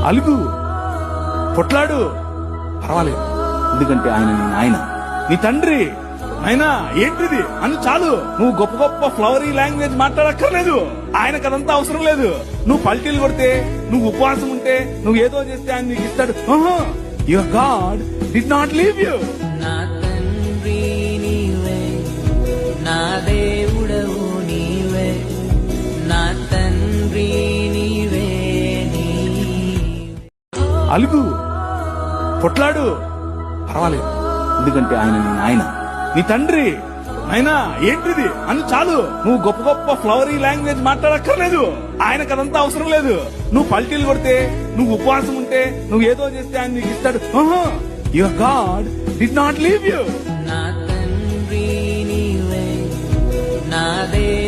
అలుగు, పొట్లాడు, పర్వాలేదు. ఎందుకంటే ఆయన నీ నాయన, నీ తండ్రి. నాయనా ఏంటిది అని చాలు. నువ్వు గొప్ప గొప్ప ఫ్లవరీ లాంగ్వేజ్ మాట్లాడక్కర్లేదు. ఆయనకు అదంతా అవసరం లేదు. నువ్వు పల్టీలు కొడితే, నువ్వు ఉపవాసం ఉంటే, నువ్వు ఏదో చేస్తే ఆయన నీకు ఇస్తాడు. Your God did not leave you. నా తండ్రి నీవే, నా దేవుడవు నీవే, నా తండ్రి నీవే. అలుగు, పొట్లాడు, పర్వాలేదు. ఎందుకంటే ఆయన నీ నాయన, నీ తండ్రి. నాయనా ఏంటిది అని చాలు. నువ్వు గొప్ప గొప్ప ఫ్లవరీ లాంగ్వేజ్ మాట్లాడక్కర్లేదు. ఆయనకు అదంతా అవసరం లేదు. నువ్వు పల్టీలు కొడితే, నువ్వు ఉపవాసం ఉంటే, నువ్వు ఏదో చేస్తే ఆయన నీకు ఇస్తాడు. Your God did not leave you. నా తండ్రి నీవే, నా దేవుడవు